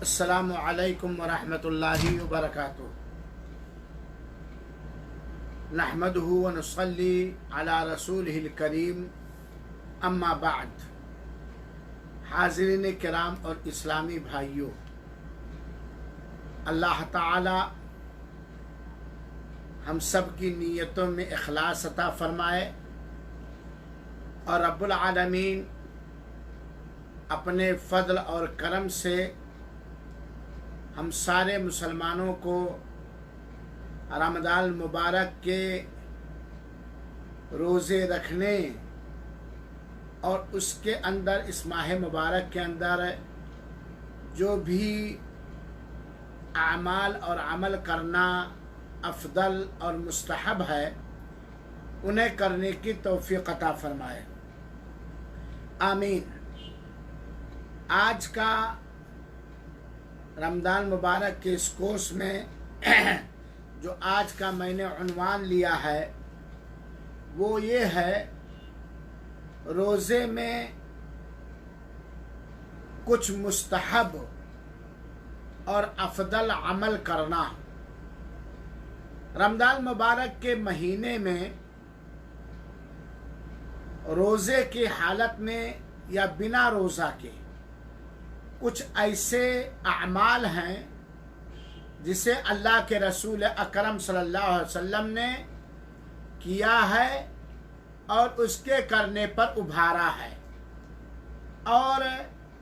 अस्सलामु अलैकुम वरहमतुल्लाहि वबरकातुहू। नहमदुहु व नुसल्ली अला रसूलिहिल करीम, अम्मा बाद। हाज़रीन किराम और इस्लामी भाइयों, अल्लाह ताला हम सब की नीयतों में इखलास अता फरमाए और रब्बुल आलमीन अपने फ़ज़ल और करम से हम सारे मुसलमानों को रमज़ान मुबारक के रोज़े रखने और उसके अंदर इस माह मुबारक के अंदर जो भी आमाल और अमल करना अफ़दल और मुस्तहब है उन्हें करने की तौफ़ीक़ अता फ़रमाए, आमीन। आज का रमज़ान मुबारक के इस कोर्स में जो आज का मैंने उन्वान लिया है वो ये है, रोज़े में कुछ मुस्तहब और अफ़दल अमल करना। रमज़ान मुबारक के महीने में रोज़े की हालत में या बिना रोज़ा के कुछ ऐसे अमाल हैं जिसे अल्लाह के रसूल अकरम सल्लल्लाहु अलैहि वसल्लम ने किया है और उसके करने पर उभारा है, और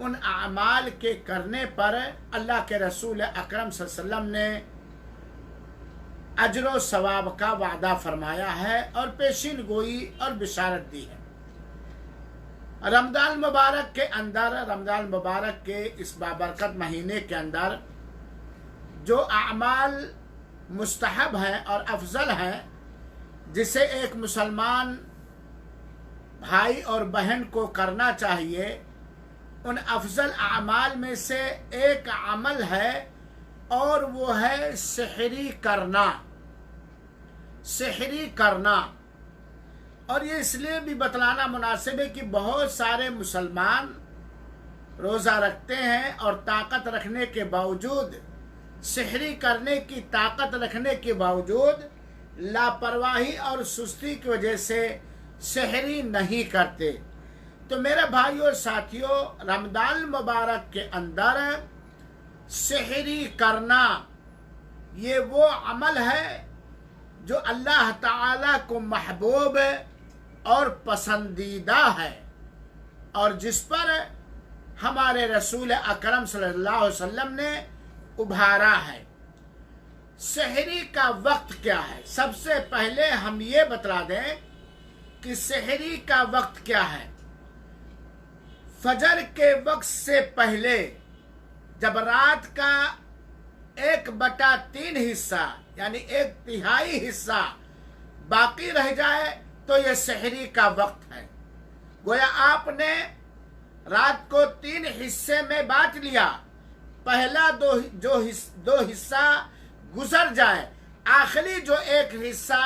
उन अमाल के करने पर अल्लाह के रसूल अकरम सल्लल्लाहु अलैहि वसल्लम ने अजर व सवाब का वादा फरमाया है और पेशीन गोई और बिशारत दी है। रमज़ान मुबारक के अंदर, रमज़ान मुबारक के इस बाबरकत महीने के अंदर जो अमाल मुस्तहब हैं और अफजल हैं जिसे एक मुसलमान भाई और बहन को करना चाहिए, उन अफजल अमाल में से एक अमल है और वो है सहरी करना। सहरी करना, और ये इसलिए भी बतलाना मुनासिब है कि बहुत सारे मुसलमान रोज़ा रखते हैं और ताकत रखने के बावजूद, सहरी करने की ताकत रखने के बावजूद लापरवाही और सुस्ती की वजह से सहरी नहीं करते। तो मेरे भाइयों और साथियों, रमज़ान मुबारक के अंदर सहरी करना ये वो अमल है जो अल्लाह ताला को महबूब और पसंदीदा है और जिस पर हमारे रसूल अकरम सल्लल्लाहु अलैहि वसल्लम ने उभारा है। सहरी का वक्त क्या है? सबसे पहले हम ये बतला दें कि सहरी का वक्त क्या है। फजर के वक्त से पहले जब रात का 1/3 हिस्सा यानी 1/3 हिस्सा बाकी रह जाए तो यह सहरी का वक्त है। गोया आपने रात को 3 हिस्से में बांट लिया, पहला दो हिस्सा गुजर जाए, आखिरी जो 1 हिस्सा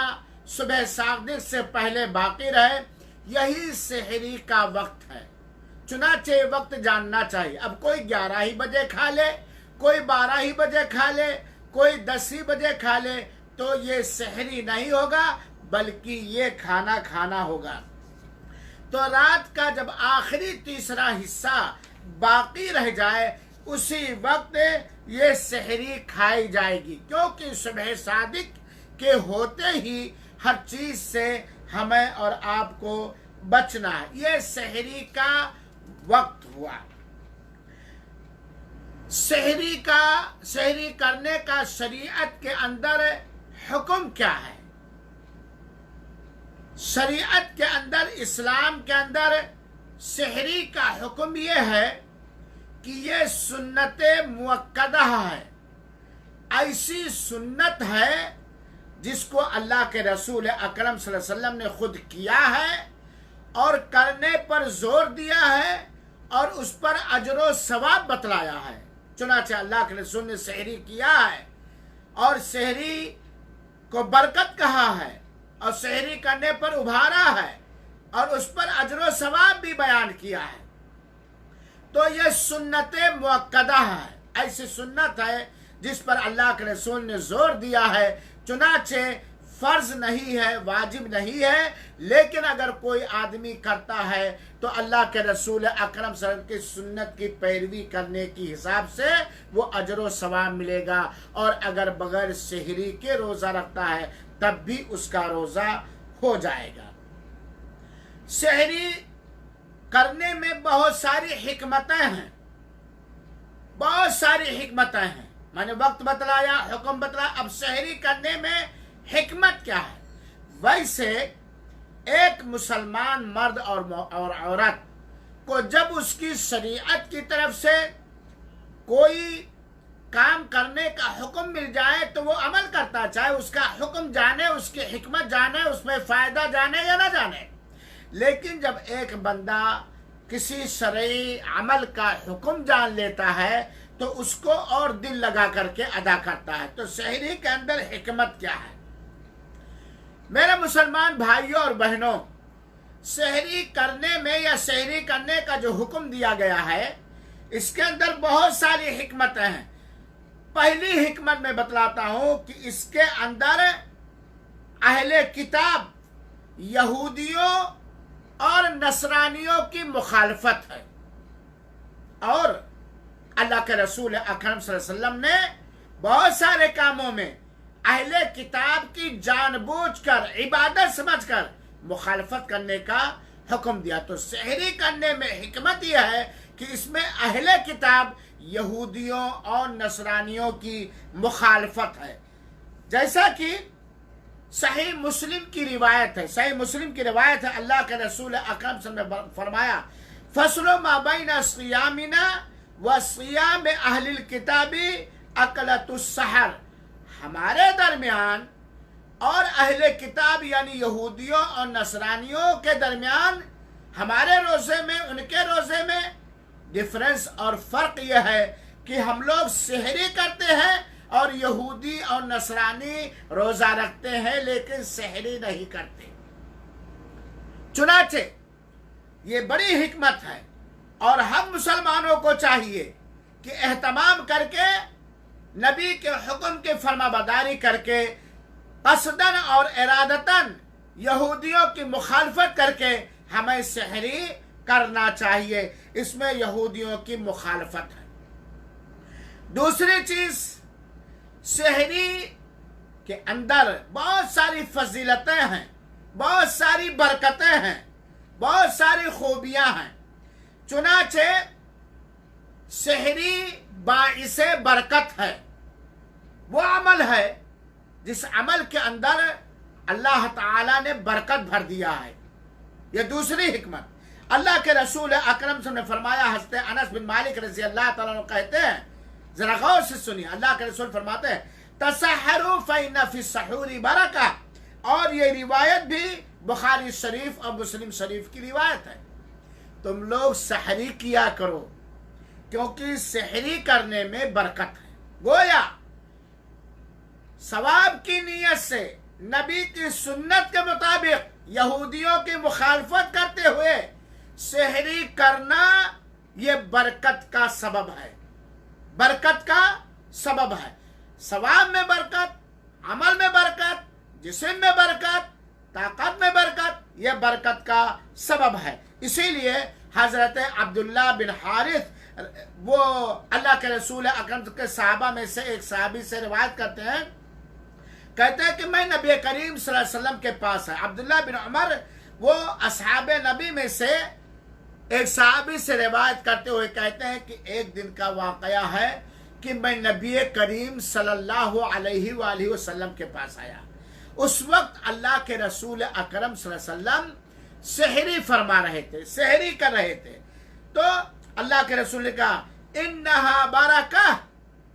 सुबह सादिक से पहले बाकी रहे, यही सहरी का वक्त है। चुनाचे वक्त जानना चाहिए। अब कोई 11 ही बजे खा ले, कोई 12 ही बजे खा ले, कोई 10 ही बजे खा ले, तो ये सहरी नहीं होगा बल्कि ये खाना होगा। तो रात का जब आखिरी तीसरा हिस्सा बाकी रह जाए उसी वक्त ये सहरी खाई जाएगी, क्योंकि सुबह सादिक के होते ही हर चीज से हमें और आपको बचना है। ये सहरी का वक्त हुआ। सहरी करने का शरीयत के अंदर हुक्म क्या है? शरीयत के अंदर, इस्लाम के अंदर सहरी का हुक्म ये है कि ये सुन्नत मुअक्कदा है। ऐसी सुन्नत है जिसको अल्लाह के रसूल अकरम सल्लल्लाहु अलैहि वसल्लम ने खुद किया है और करने पर जोर दिया है और उस पर अजर सवाब बतलाया है। चुनांचे अल्लाह के रसूल ने सहरी किया है और सहरी को बरकत कहा है और सहरी करने पर उभारा है और उस पर अजर सवाब भी बयान किया है। तो ये सुन्नत मुअक्कदा है। ایسی سنت ہے جس پر اللہ کے رسول نے زور دیا ہے، چنانچہ فرض نہیں ہے، واجب نہیں ہے، لیکن اگر کوئی آدمی کرتا ہے تو اللہ کے رسول اکرم صلی اللہ علیہ وسلم کی سنت کی پیروی کرنے کی حساب سے وہ اجر و ثواب ملے گا، اور اگر بغیر سحری کے روزہ رکھتا ہے تب بھی اس کا روزہ ہو جائے گا۔ سحری کرنے میں بہت ساری حکمتیں ہیں، بہت ساری حکمتیں ہیں۔ میں نے وقت بتلایا، حکم بتلایا، اب سحری کرنے میں حکمت کیا ہے؟ ویسے ایک مسلمان مرد اور عورت کو جب اس کی شریعت کی طرف سے کوئی کام کرنے کا حکم مل جائے تو وہ عمل کرتا، چاہے اس کا حکم جانے، اس کی حکمت جانے، اس میں فائدہ جانے یا نہ جانے۔ لیکن جب ایک بندہ کسی شرعی عمل کا حکم جان لیتا ہے تو اس کو اور دل لگا کر کے ادا کرتا ہے۔ تو سحری کے اندر حکمت کیا ہے؟ میرے مسلمان بھائیوں اور بہنوں، سحری کرنے میں یا سحری کرنے کا جو حکم دیا گیا ہے اس کے اندر بہت ساری حکمتیں ہیں۔ پہلی حکمت میں بتلاتا ہوں کہ اس کے اندر اہل کتاب یہودیوں اور نصرانیوں کی مخالفت ہے، اور اللہ کے رسول اکرم صلی اللہ علیہ وسلم نے بہت سارے کاموں میں اہل کتاب کی جان بوجھ کر، عبادت سمجھ کر مخالفت کرنے کا حکم دیا۔ تو سحری کرنے میں حکمت یہ ہے کہ اس میں اہل کتاب یہودیوں اور نصرانیوں کی مخالفت ہے، جیسا کہ صحیح مسلم کی روایت ہے۔ صحیح مسلم کی روایت ہے، اللہ کے رسول اکرم صلی اللہ علیہ وسلم نے فرمایا فصل ما بین صیامنا و صیام اہل الکتاب اکلۃ السحر، ہمارے درمیان اور اہل کتاب یعنی یہودیوں اور نصرانیوں کے درمیان ہمارے روزے میں ان کے روزے میں ڈفرنس اور فرق یہ ہے کہ ہم لوگ سحری کرتے ہیں اور یہودی اور نصرانی روزہ رکھتے ہیں لیکن سحری نہیں کرتے۔ چنانچہ یہ بڑی حکمت ہے، اور ہم مسلمانوں کو چاہیے کہ اہتمام کر کے نبی کے حکم کی فرما برداری کر کے قصداً اور ارادتاً یہودیوں کی مخالفت کر کے ہمیں سحری کرنا چاہیے۔ اس میں یہودیوں کی مخالفت ہے۔ دوسری چیز، سحری کے اندر بہت ساری فضیلتیں ہیں، بہت ساری برکتیں ہیں، بہت ساری خوبیاں ہیں۔ چنانچہ سحری باعث برکت ہے، وہ عمل ہے جس عمل کے اندر اللہ تعالیٰ نے برکت بھر دیا ہے۔ یہ دوسری حکمت۔ اللہ کے رسول اکرم صلی اللہ علیہ وسلم نے فرمایا، حضرت انس بن مالک رضی اللہ تعالیٰ عنہ کہتے ہیں، ذرا غور سے سنیے، اللہ کے رسول فرماتے ہیں تسحروا فإن فی السحور برکہ، اور یہ روایت بھی بخاری شریف اور مسلم شریف کی روایت ہے، تم لوگ سحری کیا کرو کیونکہ سحری کرنے میں برکت ہے۔ گویا ثواب کی نیت سے نبی کی سنت کے مطابق یہودیوں کی مخالفت کرتے ہوئے سحری کرنا یہ برکت کا سبب ہے، برکت کا سبب ہے۔ ثواب میں برکت، عمل میں برکت، جسم میں برکت، طاقت میں برکت، یہ برکت کا سبب ہے۔ اسی لیے حضرت عبداللہ بن حارث وہ اللہ کے رسول اکرم کے صحابہ میں سے ایک صحابی سے روایت کرتے ہیں، کہتے ہیں کہ میں نبی کریم صلی اللہ علیہ وسلم کے پاس ہے۔ عبداللہ بن عمر وہ اصحاب نبی میں سے ایک صحابی سے روایت کرتے ہوئے کہتے ہیں کہ ایک دن کا واقعہ ہے کہ میں نبی کریم صلی اللہ علیہ وآلہ وسلم کے پاس آیا۔ اس وقت اللہ کے رسول اکرم صلی اللہ علیہ وسلم سحری فرما رہے تھے، سحری کر رہے تھے۔ تو اللہ کے رسول نے کہا انہا برکہ،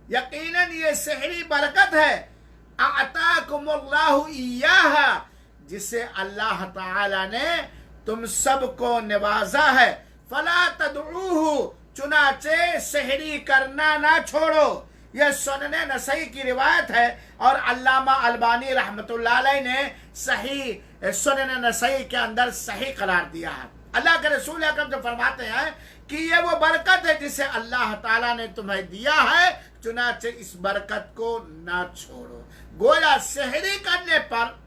یقیناً یہ سحری برکت ہے، اعطاکم اللہ ایاہا، جسے اللہ تعالی نے تم سب کو نوازا ہے، فلا تدعوہ، چنانچہ سحری کرنا نہ چھوڑو۔ یہ سنن نسائی کی روایت ہے، اور علامہ البانی رحمۃ اللہ علیہ نے صحیح سنن نسائی کے اندر صحیح قرار دیا ہے۔ اللہ کے رسول اکرم جو فرماتے ہیں कि ये वो बरकत है जिसे अल्लाह ताला ने तुम्हें दिया है, चुनाचे इस बरकत को ना छोड़ो। गोया सहरी करने पर,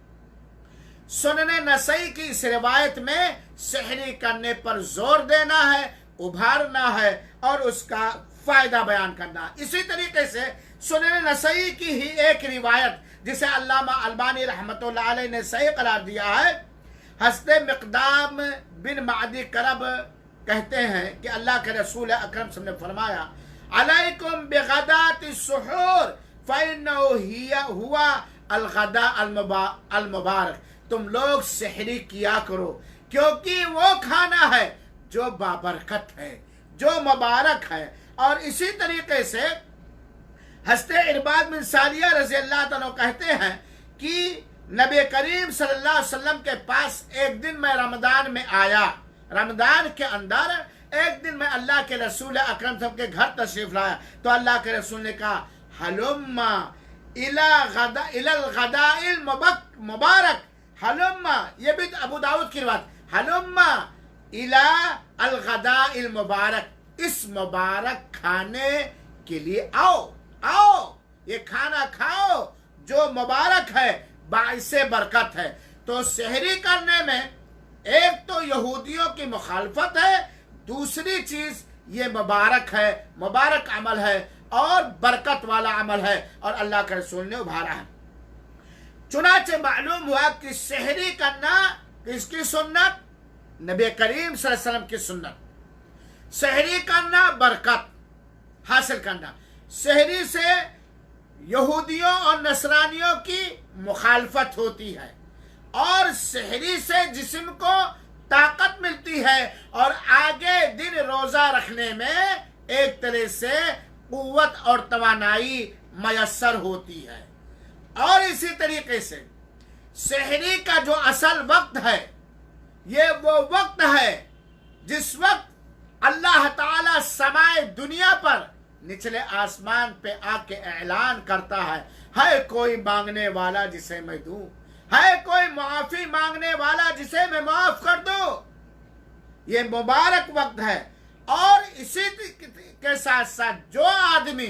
सुनने नसई की इस रिवायत में सहरी करने पर जोर देना है, उभारना है और उसका फायदा बयान करना। इसी तरीके से सुनने नसई की ही एक रिवायत जिसे अल्लामा अलबानी रहमतुल्लाह अलैह ने सही करार दिया है, हस्ते मिक़दाम बिन मादी करब कहते हैं कि अल्लाह के रसूल अकरम सल्लल्लाहु अलैहि वसल्लम ने फरमाया, अलैकुम बिग़दाति सुहूर फ़इन्नहु हिया हुआ अलग़दा अलमुबारक। तुम लोग सहरी किया करो क्योंकि वो खाना है जो बाबरकत है, जो मुबारक है। और इसी तरीके से हस्ते इरबाद बिन सारिया रज़ी अल्लाह तआला कहते हैं कि नबी करीम सल्लल्लाहु अलैहि वसल्लम के पास एक दिन मैं रमज़ान में आया, रमज़ान के अंदर एक दिन मैं अल्लाह के रसूल अकरम साहब के घर तशरीफ लाया, तो अल्लाह के रसूल ने कहा, हलुम्मा इलल गदाइल मुबारक, हलुम्मा, ये भी अबू दाऊद की बात, हलुम्मा इला अल गदाइल मुबारक, इस मुबारक खाने के लिए आओ, आओ ये खाना खाओ जो मुबारक है, बाइसे बरकत है। तो सहरी करने में एक तो यहूदियों की मुखालफत है, दूसरी चीज ये मुबारक है, मुबारक अमल है और बरकत वाला अमल है, और अल्लाह के रसूल ने उभारा है। चुनाचे मालूम हुआ कि सहरी करना किसकी सुन्नत? नबी करीम सल्लल्लाहु अलैहि वसल्लम की सुन्नत। सहरी करना बरकत हासिल करना। सहरी से यहूदियों और नसरानियों की मुखालफत होती है, और सहरी से जिस्म को ताकत मिलती है और आगे दिन रोजा रखने में एक तरह से कुव्वत और तवानाई मयस्सर होती है। और इसी तरीके से सहरी का जो असल वक्त है, ये वो वक्त है जिस वक्त अल्लाह ताला समाए दुनिया पर निचले आसमान पे आके ऐलान करता है कोई मांगने वाला जिसे मैं दूं, है कोई माफी मांगने वाला जिसे मैं माफ कर दूं। ये मुबारक वक्त है। और इसी के साथ साथ जो आदमी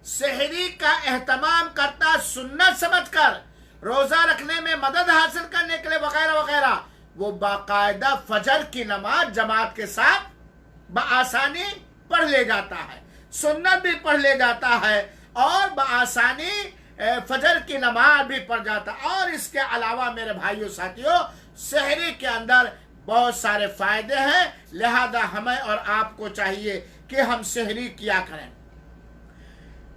सहरी का एहतमाम करता सुन्नत समझकर, रोजा रखने में मदद हासिल करने के लिए वगैरह वगैरह, वो बाकायदा फजर की नमाज जमात के साथ बआसानी पढ़ ले जाता है, सुन्नत भी पढ़ ले जाता है और बआसानी फजर की नमाज भी पढ़ जाता है। और इसके अलावा मेरे भाइयों साथियों, सहरी के अंदर बहुत सारे फायदे हैं, लिहाजा हमें और आपको चाहिए कि हम सहरी किया करें।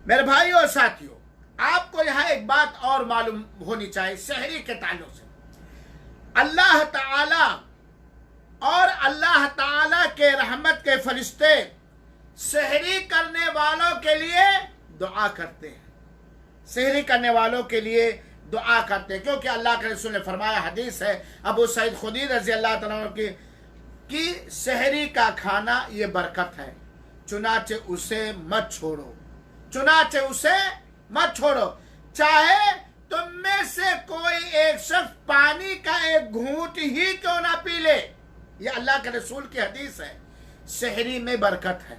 मेरे भाइयों और साथियों, आपको यहाँ एक बात और मालूम होनी चाहिए सहरी के ताल्लुक से। अल्लाह ताला और अल्लाह ताला के रहमत के फरिश्ते सहरी करने वालों के लिए दुआ करते हैं, सहरी करने वालों के लिए दुआ करते हैं, क्योंकि अल्लाह के रसूल ने फरमाया, हदीस है अबू सईद खुदरी रजी अल्लाह तआला अन्हु की, कि सहरी का खाना ये बरकत है, चुनाचे उसे मत छोड़ो, चुनाचे उसे मत छोड़ो। चाहे तुम में से कोई एक शख्स पानी का एक घूंट ही क्यों ना पी ले, ये अल्लाह के रसूल की हदीस है। सहरी में बरकत है,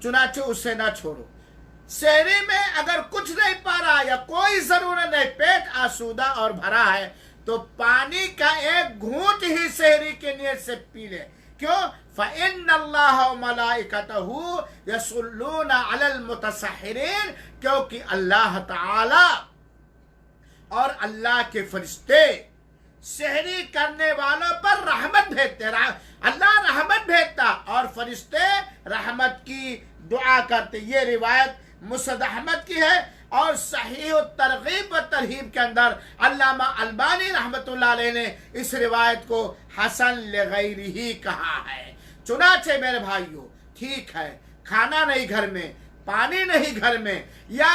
चुनाचे उसे ना छोड़ो। सहरी में अगर कुछ नहीं पा रहा या कोई जरूरत नहीं, पेट आसूदा और भरा है, तो पानी का एक घूंट ही सहरी के नियत से पी ले। क्यों? फ़इन्नल्लाह व मलाइकतहू यसुल्लूना अलल मुतसहिरीन, क्योंकि अल्लाह ताला और अल्लाह के फरिश्ते सहरी करने वालों पर रहमत भेजते, अल्लाह रहमत भेजता और फरिश्ते रहमत की दुआ करते। ये रिवायत मुसनद अहमद की है और सहीह तरगीब व तरहीब के अंदर अल्लामा अलबानी रहमतुल्लाह अलैह ने इस रिवायत को हसन लगैरिही कहा है। चुनाचे मेरे भाइयों, ठीक है खाना नहीं घर में, पानी नहीं घर में, या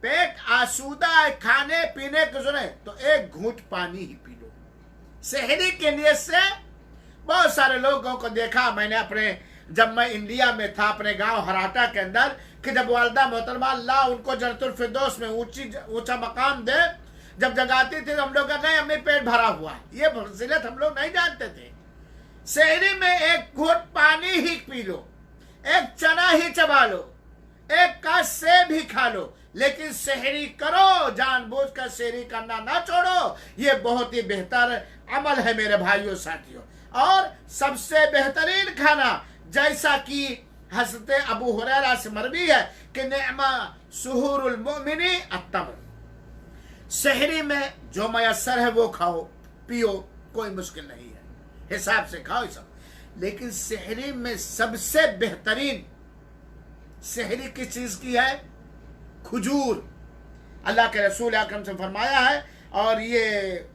पेट आसूदा है खाने पीने के सुने, तो एक घूंट पानी ही पी लो सहरी के लिए से। बहुत सारे लोगों को देखा मैंने अपने, जब मैं इंडिया में था अपने गांव हराटा के अंदर, कि जब वालदा मोहतरमा अल्लाह उनको जन्नतुल फिरदौस में ऊंचा मकाम दे, जब जगाती थी तो हम लोग नहीं हमें पेट भरा हुआ है, ये फजीलत हम लोग नहीं जानते थे। सहरी में एक घूंट पानी ही पी लो, एक चना ही चबा लो, एक का सेब ही खा लो, लेकिन सहरी करो, जानबूझकर सहरी करना ना छोड़ो। ये बहुत ही बेहतर अमल है मेरे भाइयों साथियों। और सबसे बेहतरीन खाना, जैसा कि हज़रत अबू हुरैरा से मरवी है कि निअमा सुहूरुल मुमिनी अत्तमर, सहरी में जो मयसर है वो खाओ पियो, कोई मुश्किल नहीं है, हिसाब से खाओ सब। लेकिन सहरी में सबसे बेहतरीन सहरी किस चीज की है? खजूर। अल्लाह के रसूल अकरम से फरमाया है, और ये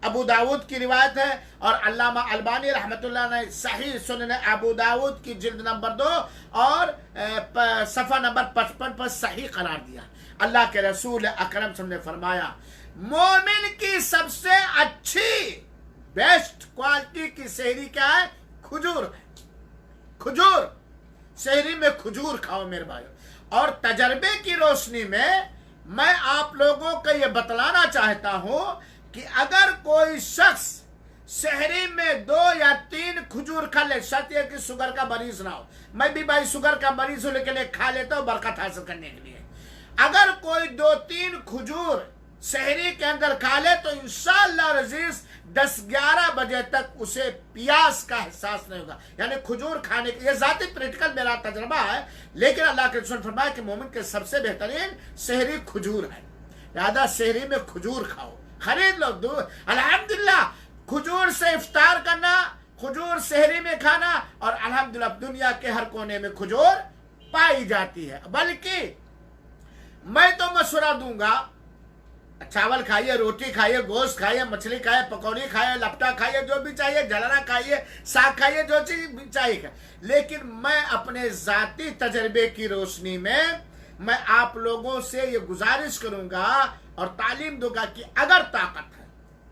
अबू दाऊद की रिवायत है, और अल्लामा अलबानी रहमतुल्लाह ने सही सुनन अबू दाऊद की जिल्द नंबर 2 और सफ़ा नंबर 55 पर सही करार दिया। अल्लाह के रसूल अकरम ने फरमाया, मोमिन की सबसे अच्छी बेस्ट क्वालिटी की सहरी क्या है? खजूर। खजूर, सहरी में खजूर खाओ मेरे भाइयों। और तजर्बे की रोशनी में मैं आप लोगों को यह बतलाना चाहता हूं कि अगर कोई शख्स सहरी में 2 या 3 खजूर खा ले, शर्त यह कि शुगर का मरीज ना हो। मैं भी भाई शुगर का मरीज हूं, लेकिन खा लेता हूं बरकत हासिल करने के लिए। अगर कोई 2-3 खजूर सहरी के अंदर खा ले तो इंशाअल्लाह रजीज 10-11 बजे तक उसे प्यास का एहसास नहीं होगा। यानी खजूर खाने के, ये जाती प्रैक्टिकल मेरा तजर्बा है, लेकिन अल्लाह के रसूल फरमाया कि मोमिन के सबसे बेहतरीन सहरी खजूर है। लिहाजा सहरी में खजूर खाओ, खरीद लो। अल्हम्दुलिल्लाह खजूर से इफ्तार करना, खजूर सहरी में खाना, और अल्हम्दुलिल्लाह दुनिया के हर कोने में खजूर पाई जाती है। बल्कि मैं तो मशवरा दूंगा, चावल खाइए, रोटी खाइए, गोश्त खाइए, मछली खाइए, पकौड़ी खाइए, लपटा खाइए, जो भी चाहिए, जलरा खाइए, साग खाइए, जो चीज भी चाहिए। लेकिन मैं अपने जाती तजर्बे की रोशनी में मैं आप लोगों से ये गुजारिश करूंगा और तालीम दूंगा कि अगर ताकत है,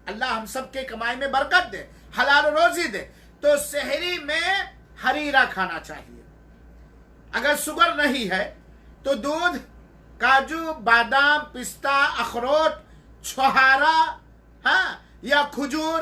अल्लाह हम सबके कमाई में बरकत दे, हलाल रोजी दे, तो सहरी में हरीरा खाना चाहिए। अगर शुगर नहीं है तो दूध, काजू, बादाम, पिस्ता, अखरोट, छुहारा, हाँ, या खजूर,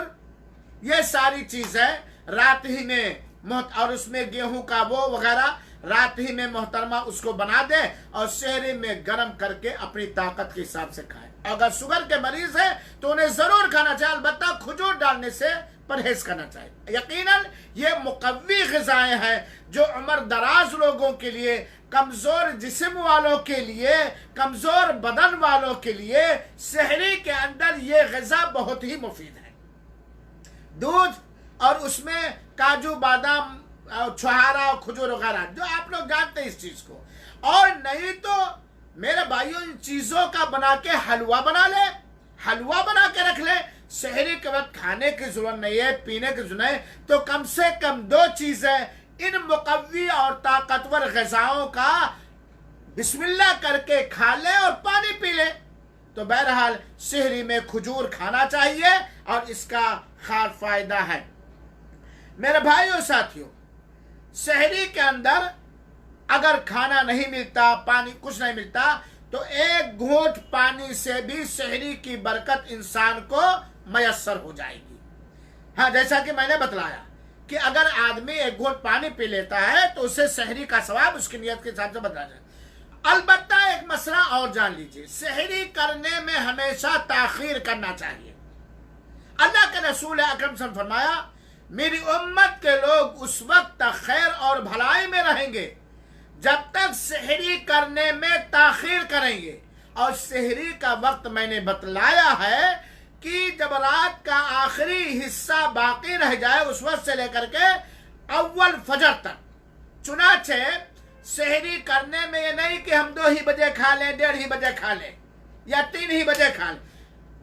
ये सारी चीजें रात ही में और उसमें गेहूं का वो वगैरह रात ही में मोहतरमा उसको बना दे और सहरी में गर्म करके अपनी ताकत के हिसाब से खाए। अगर शुगर के मरीज है तो उन्हें जरूर खाना चाहिए, अलबत्ता खजूर डालने से परहेज करना चाहिए। यकीनन ये मुकव्वी ग़िज़ाएं हैं जो उम्र दराज लोगों के लिए, कमजोर जिस्म वालों के लिए, कमजोर बदन वालों के लिए सहरी के अंदर ये ग़िज़ा बहुत ही मुफीद है। दूध और उसमें काजू, बादाम, छुहारा और खजूर वगैरह, जो आप लोग जानते हैं इस चीज को। और नहीं तो मेरे भाइयों इन चीजों का बना के हलवा बना ले, हलवा बना के रख ले। सहरी के वक्त खाने की जरूरत नहीं है, पीने की जरूरत नहीं, तो कम से कम 2 चीजें इन मुकव्वी और ताकतवर ग़िज़ाओं का बिस्मिल्लाह करके खा ले और पानी पी ले। तो बहरहाल सहरी में खजूर खाना चाहिए और इसका खास फायदा है। मेरे भाइयों साथियों, सहरी के अंदर अगर खाना नहीं मिलता, पानी कुछ नहीं मिलता, तो 1 घूंट पानी से भी सहरी की बरकत इंसान को मयस्सर हो जाएगी। हाँ, जैसा कि मैंने बतलाया कि अगर आदमी 1 घूंट पानी पी लेता है तो उसे सहरी का सवाब उसकी नियत के हिसाब से बता जाए। अलबत्ता एक मसला और जान लीजिए, सहरी करने में हमेशा ताखीर करना चाहिए। अल्लाह के रसूल अकरम सल्लल्लाहु अलैहि वसल्लम फरमाया, मेरी उम्मत के लोग उस वक्त तक खैर और भलाई में रहेंगे जब तक सहरी करने में ताखीर करेंगे। और सहरी का वक्त मैंने बतलाया है कि जब रात का आखिरी हिस्सा बाकी रह जाए उस वक्त से लेकर के अव्वल फजर तक। चुनाचे सहरी करने में ये नहीं कि हम 2 ही बजे खा लें, 1:30 ही बजे खा लें या 3 ही बजे खा लें।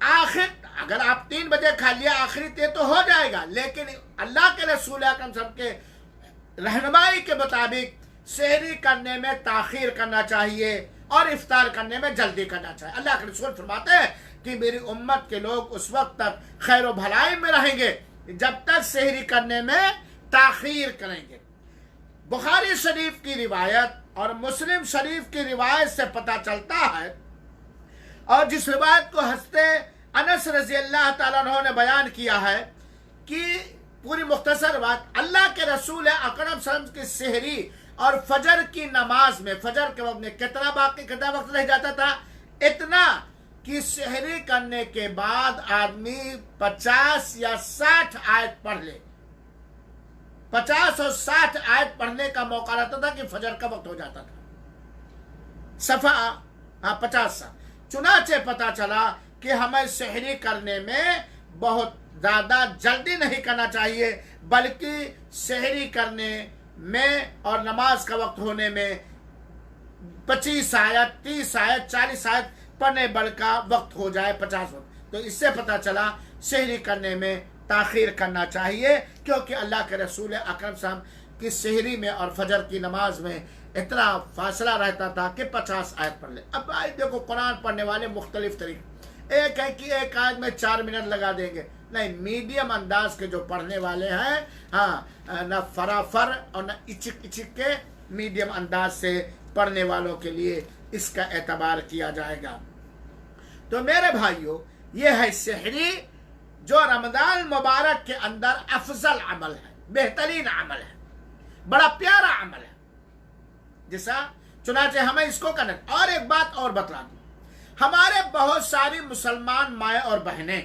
आखिर अगर आप 3 बजे खा लिया आखिरी ते तो हो जाएगा, लेकिन अल्लाह के रसूल अकरम सबके रहनुमाई के मुताबिक सहरी करने में ताखीर करना चाहिए और इफ्तार करने में जल्दी करना चाहिए। अल्लाह के रसूल फरमाते हैं कि मेरी उम्मत के लोग उस वक्त तक खैर व भलाई में रहेंगे जब तक सहरी करने में ताखीर करेंगे। बुखारी शरीफ की रिवायत और मुस्लिम शरीफ की रिवायत से पता चलता है, और जिस रिवायत को हज़रत अनस रज़ी अल्लाह ताला अन्हु ने बयान किया है कि पूरी मुख्तसर बात, अल्लाह के रसूल अकरम सल्लल्लाहु अलैहि वसल्लम की सहरी اور فجر کی نماز میں فجر کے وقت میں کتنا وقت رہ جاتا تھا؟ اتنا کہ سحری کرنے کے بعد آدمی 50 یا 60 آیت پڑھ لے. 50 اور 60 آیت پڑھنے کا موقع رہتا تھا کہ فجر کا وقت ہو جاتا تھا. صفحہ 50. چنانچہ پتا چلا کہ ہمیں سحری کرنے میں بہت زیادہ جلدی نہیں کرنا چاہیے، بلکہ سحری کرنے میں اور نماز کا وقت ہونے میں 25 آیت 30 آیت 40 آیت پڑھنے بڑھ کا وقت ہو جائے 50 وقت. تو اس سے پتا چلا سحری کرنے میں تاخیر کرنا چاہیے، کیونکہ اللہ کے رسول اکرم صاحب کی سحری میں اور فجر کی نماز میں اتنا فاصلہ رہتا تھا کہ 50 آیت پڑھ لے. اب دیکھو قرآن پڑھنے والے مختلف طریقے، ایک ہے کہ ایک آیت میں 4 منٹ لگا دیں گے، نہیں، میڈیم انداز کے جو پڑھنے والے ہیں نہ فرافر اور نہ اچک اچک کے میڈیم انداز سے پڑھنے والوں کے لیے اس کا اعتبار کیا جائے گا. تو میرے بھائیوں، یہ ہے سحری جو رمضان مبارک کے اندر افضل عمل ہے، بہترین عمل ہے، بڑا پیارا عمل ہے جیسا چنانچہ ہمیں اس کو کرنا. اور ایک بات اور بتلا دوں، ہمارے بہت ساری مسلمان مائیں اور بہنیں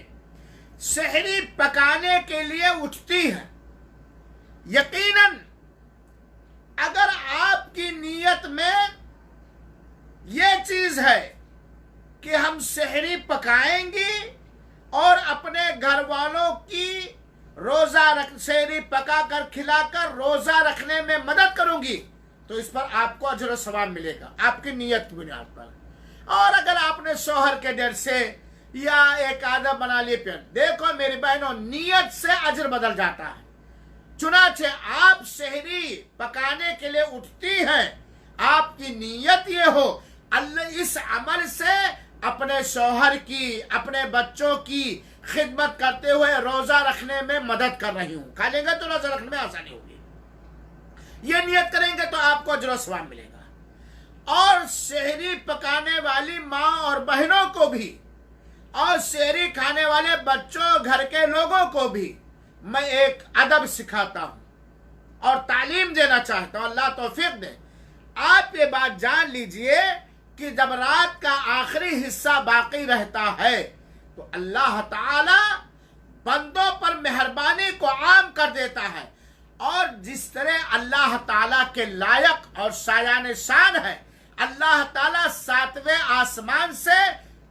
سحری پکانے کے لیے اٹھتی ہیں. یقیناً اگر آپ کی نیت میں یہ چیز ہے کہ ہم سحری پکائیں گی اور اپنے گھر والوں کی سحری پکا کر کھلا کر روزہ رکھنے میں مدد کروں گی، تو اس پر آپ کو اجر و ثواب ملے گا آپ کی نیت کی بنیاد پر. اور اگر آپ نے شوہر کے ڈر سے یا ایک عادت بنا لی، پھر دیکھو میری بہنوں، نیت سے اجر بدل جاتا ہے. چنانچہ آپ سحری پکانے کے لیے اٹھتی ہیں، آپ کی نیت یہ ہو اللہ اس عمل سے اپنے شوہر کی اپنے بچوں کی خدمت کرتے ہوئے روزہ رکھنے میں مدد کر رہی ہوں. کھا لیں گے تو روزہ رکھنے میں آسانی ہوگی. یہ نیت کریں گے تو آپ کو اجر و ثواب ملے گا. اور سحری پکانے والی ماں اور بہنوں کو بھی اور سحری کھانے والے بچوں گھر کے لوگوں کو بھی میں ایک ادب سکھاتا ہوں اور تعلیم دینا چاہتا ہوں. اللہ توفیق دے. آپ یہ بات جان لیجئے کہ جب رات کا آخری حصہ باقی رہتا ہے تو اللہ تعالی بندوں پر مہربانی کو عام کر دیتا ہے. اور جس طرح اللہ تعالیٰ کے لائق اور شایان شان ہے، اللہ تعالیٰ 7ویں آسمان سے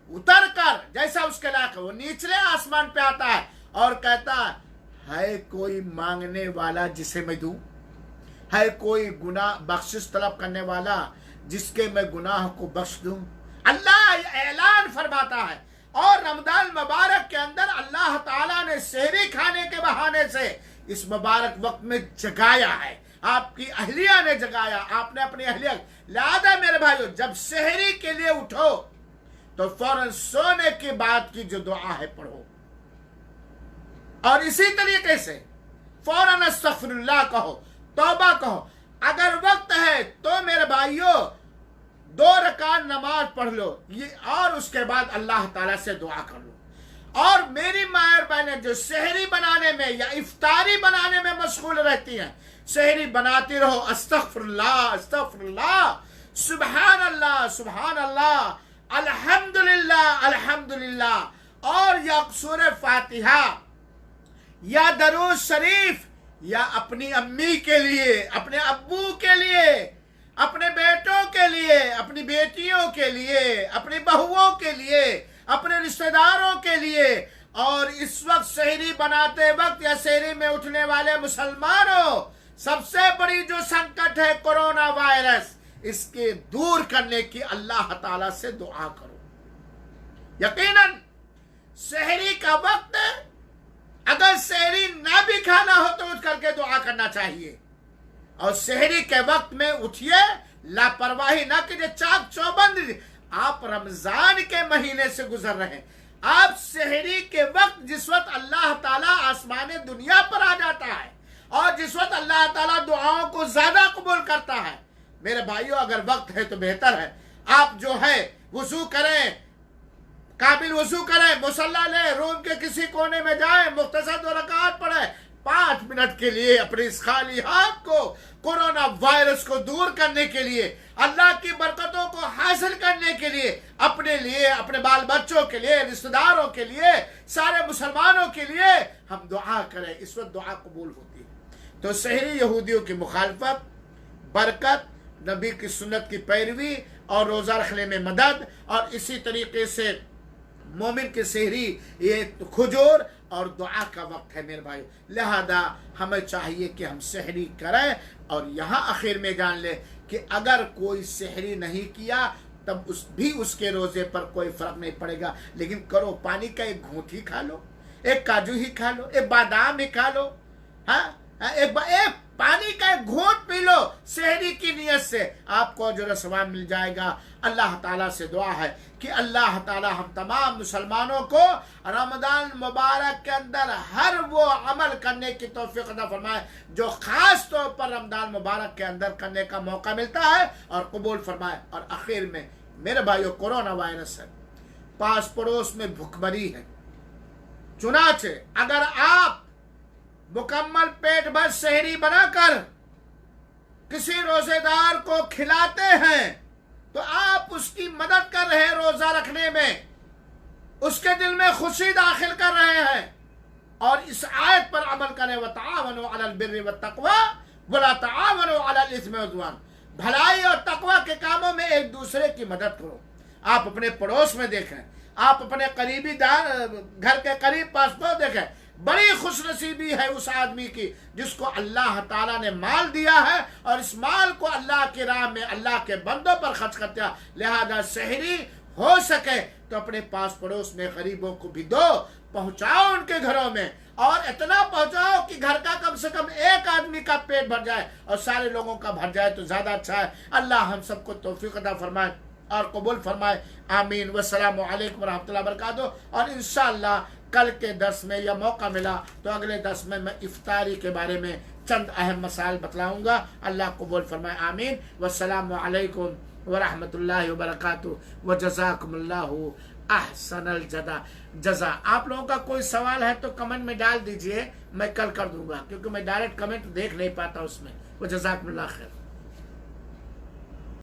اتر کر جیسا اس کے لائق ہے وہ نچلے آسمان پہ آتا ہے اور کہتا ہے کوئی مانگنے والا جسے میں دوں، ہے کوئی گناہ بخشش طلب کرنے والا جس کے میں گناہ کو بخش دوں. اللہ اعلان فرماتا ہے. اور رمضان مبارک کے اندر اللہ تعالیٰ نے سحری کھانے کے بہانے سے اس مبارک وقت میں جگایا ہے. آپ کی اہلیہ نے جگایا، آپ نے اپنی اہلیہ. لہذا میرے بھائیو، جب سحری کے لیے اٹھو تو فوراً سونے کے بعد کی جو دعا ہے پڑھو، اور اسی طریقے سے فوراً استغفر اللہ کہو، توبہ کہو. اگر وقت ہے تو میرے بھائیو 2 رکعت نماز پڑھ لو اور اس کے بعد اللہ تعالیٰ سے دعا کر لو. اور میری ماں اور بہنیں جو سحری بنانے میں یا افطاری بنانے میں مشغول رہتی ہیں، سحری بناتی رہو، استغفر اللہ، سبحان اللہ، الحمدللہ الحمدللہ، اور یا سورہ فاتحہ یا درود شریف، یا اپنی امی کے لیے، اپنے ابو کے لیے، اپنے بیٹوں کے لیے، اپنی بیٹیوں کے لیے، اپنی بہوؤں کے لیے، اپنے رشتہ داروں کے لیے. اور اس وقت سحری بناتے وقت یا سحری میں اٹھنے والے مسلمانوں، سب سے بڑی جو سنکٹ ہے کورونا وائرس، اس کے دور کرنے کی اللہ تعالیٰ سے دعا کرو. یقیناً سحری کا وقت اگر سحری نہ بھی کھانا ہو تو اٹھ کر کے دعا کرنا چاہیے. اور سحری کے وقت میں اٹھیے، لاپرواہی نہ کیجیے، چاک چوبند. آپ رمضان کے مہینے سے گزر رہے ہیں، آپ سحری کے وقت جس وقت اللہ تعالیٰ آسمان دنیا پر آ جاتا ہے اور جس وقت اللہ تعالیٰ دعاؤں کو زیادہ قبول کرتا ہے، میرے بھائیوں اگر وقت ہے تو بہتر ہے آپ جو ہے وضو کریں، قابل وضو کریں، مصلی لیں، روم کے کسی کونے میں جائیں، مختصر 2 رکعت پڑھیں، 5 मिनट के लिए अपने इस खाली हाथ को कोरोना वायरस को दूर करने के लिए, अल्लाह की बरकतों को हासिल करने के लिए, अपने लिए, अपने बाल बच्चों के लिए, रिश्तेदारों के लिए, सारे मुसलमानों के लिए हम दुआ करें। इस वक्त दुआ कबूल होती है। तो सहरी यहूदियों की मुखालफत, बरकत, नबी की सुन्नत की पैरवी और रोज़ा रखने में मदद, और इसी तरीके से मोमिन के सहरी ये खुजूर और दुआ का वक्त है मेरे भाई। लिहाजा हमें चाहिए कि हम सहरी करें, और यहाँ आखिर में जान ले कि अगर कोई सहरी नहीं किया तब उसके रोज़े पर कोई फ़र्क नहीं पड़ेगा, लेकिन करो, पानी का एक घूंट ही खा लो, एक काजू ही खा लो, एक बादाम ही खा लो, हाँ, एक पानी का एक घूंट पी लो सहरी की नियत से, आपको अजर सवाब मिल जाएगा। अल्लाह ताला से दुआ है कि अल्लाह ताला हम तमाम मुसलमानों को रमज़ान मुबारक के अंदर हर वो अमल करने की तौफीक अता फरमाए जो ख़ास तौर पर रमज़ान मुबारक के अंदर करने का मौका मिलता है, और कबूल फरमाए। और आखिर में मेरे भाइयों, कोरोना वायरस है, पास पड़ोस में भुखमरी है, चुनाचे अगर आप मुकम्मल पेट भर सहरी बनाकर किसी रोजेदार को खिलाते हैं तो आप उसकी मदद कर रहे हैं रोजा रखने में, उसके दिल में खुशी दाखिल कर रहे हैं। और इस आयत पर अमल करें, वतआवनु अलल बिर्रि वत्तक़वा वला तआवनु अलल इस्मि वल-उद्वान, भलाई और तकवा के कामों में एक दूसरे की मदद करो। आप अपने पड़ोस में देखें, आप अपने करीबी घर के करीब पास पड़ोस देखें, बड़ी खुशनसीबी है उस आदमी की जिसको अल्लाह ताला ने माल दिया है और इस माल को अल्लाह की राह में अल्लाह के बंदों पर खर्च करता है। लिहाजा सहरी हो सके तो अपने पास पड़ोस में गरीबों को भी दो, पहुंचाओ उनके घरों में, और इतना पहुंचाओ कि घर का कम से कम एक आदमी का पेट भर जाए और सारे लोगों का भर जाए तो ज्यादा अच्छा है। अल्लाह हम सबको तौफीक अता फरमाए और कबूल फरमाए। आमीन। वस्सलामु अलैकुम रहमतुल्लाहि व बरकातुहू। और इंशाअल्लाह कल के दर्स में या मौका मिला तो अगले दर्स में मैं इफ्तारी के बारे में चंद अहम मसाइल बतलाऊंगा। अल्लाह कबूल फरमाए। आमीन। वस्सलामु अलैकुम व रहमतुल्लाहि व बरकातुहू व जज़ाकुमुल्लाहु अहसनल जज़ा। आप लोगों का कोई सवाल है तो कमेंट में डाल दीजिए, मैं कल कर दूंगा, क्योंकि मैं डायरेक्ट कमेंट देख नहीं पाता उसमें। व जज़ाकुमुल्लाहु खैर।